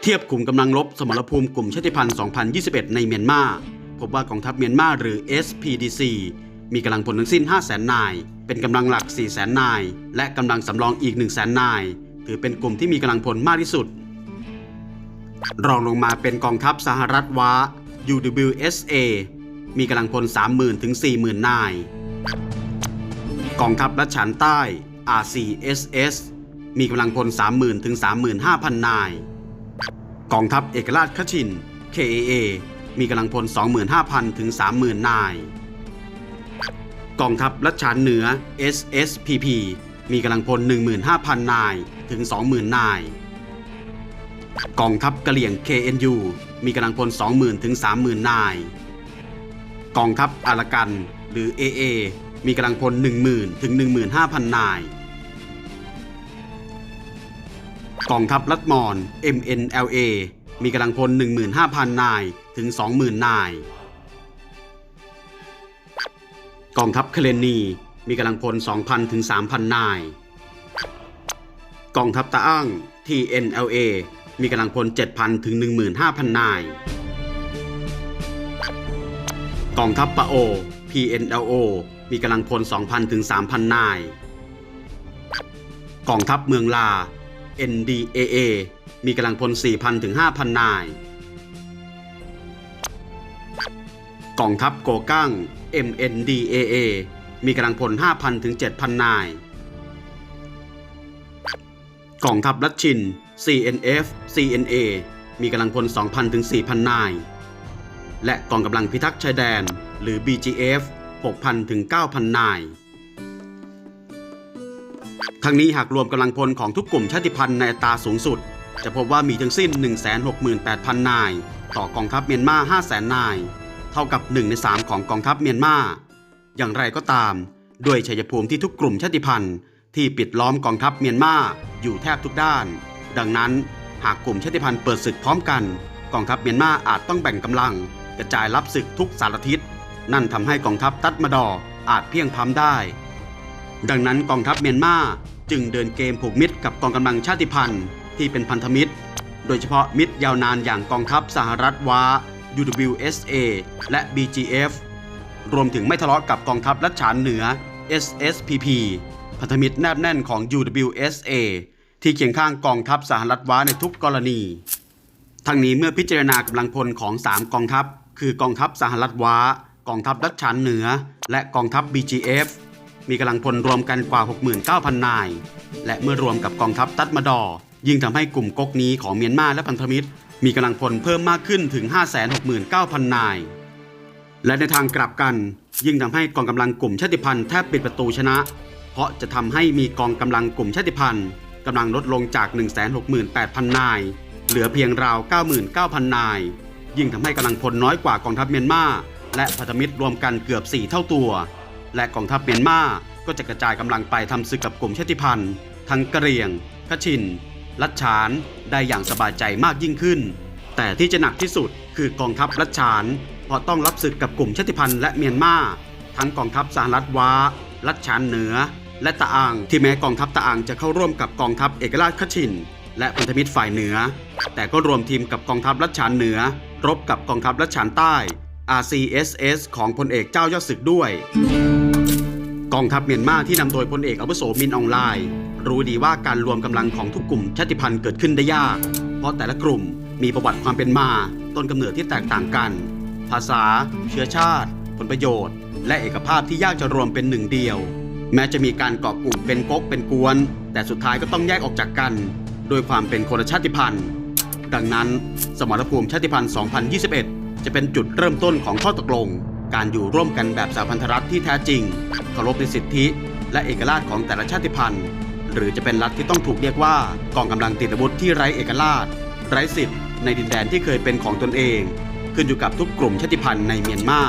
เทียบขุมกำลังรบสมรภูมิกลุ่มชาติพันธุ์ 2021 ในเมียนมาพบว่ากองทัพเมียนมาหรือ SPDC มีกำลังพลทั้งสิ้น 500,000 นายเป็นกำลังหลัก 400,000 นายและกำลังสำรองอีก 100,000 นายถือเป็นกลุ่มที่มีกำลังพลมากที่สุดรองลงมาเป็นกองทัพสหรัฐว้า UWSA มีกำลังพล 30,000 ถึง 40,000 นายกองทัพรัชฉานใต้ RCSS มีกำลังพล 30,000 ถึง 35,000 นายกองทัพเอกราชคชิน KAA มีกำลังพล 25,000 ถึง 30,000 นายกองทัพรัชฉานเหนือ SSPP มีกำลังพล 15,000 นายถึง 20,000 นายกองทัพกะเหรี่ยง KNU มีกำลังพล 20,000 ถึง 30,000 นายกองทัพอารากันหรือ AA มีกำลังพล 10,000 ถึง 15,000 นายกองทัพลัดมอน MNLA มีกำลังพล 15,000 นายถึง 20,000 นายกองทัพเคเลนีมีกำลังพล 2,000 ถึง 3,000 นายกองทัพตะอ้าง TNLA มีกำลังพล 7,000 ถึง 15,000 นายกองทัพปะโอ PNLO มีกำลังพล 2,000 ถึง 3,000 นายกองทัพเมืองลา NDAA มีกำลังพล 4,000 ถึง 5,000 นายกองทัพโกกั้ง MNDAA มีกำลังพล 5,000 ถึง 7,000 นายกองทัพลัดชิน CNF CNA มีกำลังพล 2,000 ถึง 4,000 นายและกองกำลังพิทักษ์ชายแดนหรือ BGF 6,000 ถึง 9,000 นายทั้งนี้หากรวมกำลังพลของทุกกลุ่มชาติพันธุ์ในอัตราสูงสุดจะพบว่ามีทั้งสิ้น 168,000 นายต่อกองทัพเมียนมา 500,000 นายเท่ากับ1 ใน 3ของกองทัพเมียนมาอย่างไรก็ตามด้วยชัยภูมิที่ทุกกลุ่มชาติพันธุ์ที่ปิดล้อมกองทัพเมียนมาอยู่แทบทุกด้านดังนั้นหากกลุ่มชาติพันธุ์เปิดศึกพร้อมกันกองทัพเมียนมาอาจต้องแบ่งกำลังกระจายรับศึกทุกสารทิศนั่นทำให้กองทัพตัดมาดออาจเพียงพล้ำได้ดังนั้นกองทัพเมียนมาจึงเดินเกมผูกมิตรกับกองกำลังชาติพันธุ์ที่เป็นพันธมิตรโดยเฉพาะมิตรยาวนานอย่างกองทัพสหรัฐว้า UWSA และ BGF รวมถึงไม่ทะเลาะกับกองทัพรัชฉานเหนือ SSPP พันธมิตรแนบแน่นของ UWSA ที่เคียงข้างกองทัพสหรัฐว้าในทุกกรณีทั้งนี้เมื่อพิจารณากำลังพลของ3กองทัพคือกองทัพสหรัฐว้ากองทัพรัชฉานเหนือและกองทัพ BGF มีกำลังพลรวมกันกว่า 69,000 นายและเมื่อรวมกับกองทัพตัดมาดอยิ่งทำให้กลุ่มก๊กนี้ของเมียนมาและพันธมิตรมีกำลังพลเพิ่มมากขึ้นถึง 569,000 นายและในทางกลับกันยิ่งทำให้กองกำลังกลุ่มชาติพันธุ์แทบปิดประตูชนะเพราะจะทำให้มีกองกำลังกลุ่มชาติพันธุ์กำลังลดลงจาก 168,000 นายเหลือเพียงราว 99,000 นายยิ่งทำให้กำลังพลน้อยกว่ากองทัพเมียนมาและพันธมิตรรวมกันเกือบ4เท่าตัวและกองทัพเมียนมาก็จะกระจายกำลังไปทำศึกกับกลุ่มชาติพันธุ์ทั้งกะเหรี่ยงคชินลัดฉานได้อย่างสบายใจมากยิ่งขึ้นแต่ที่จะหนักที่สุดคือกองทัพลัดฉานเพราะต้องรับศึกกับกลุ่มชาติพันธุ์และเมียนมาทั้งกองทัพสหรัฐว้าลัดฉานเหนือและตะอางที่แม้กองทัพตะอางจะเข้าร่วมกับกองทัพเอกราชคชินและพันธมิตรฝ่ายเหนือแต่ก็รวมทีมกับกองทัพลัดฉานเหนือรบกับกองทัพลัดฉานใต้ RCSS ของพลเอกเจ้ายอดศึกด้วยกองทัพเมียนมาที่นำโดยพลเอกอาวุโสมินอองไลน์รู้ดีว่าการรวมกำลังของทุกกลุ่มชาติพันธุ์เกิดขึ้นได้ยากเพราะแต่ละกลุ่มมีประวัติความเป็นมาต้นกำเนิดที่แตกต่างกันภาษาเชื้อชาติผลประโยชน์และเอกภาพที่ยากจะรวมเป็นหนึ่งเดียวแม้จะมีการเกาะกลุ่มเป็นก๊กเป็นกวนแต่สุดท้ายก็ต้องแยกออกจากกันโดยความเป็นคนละชาติพันธุ์ดังนั้นสมรภูมิชาติพันธุ์ 2021 จะเป็นจุดเริ่มต้นของข้อตกลงการอยู่ร่วมกันแบบสหพันธรัฐที่แท้จริงเคารพในสิทธิและเอกราชของแต่ละชาติพันธุ์หรือจะเป็นรัฐที่ต้องถูกเรียกว่ากองกำลังติดอาวุธที่ไร้เอกราชไร้สิทธิ์ในดินแดนที่เคยเป็นของตนเองขึ้นอยู่กับทุกกลุ่มชาติพันธุ์ในเมียนมา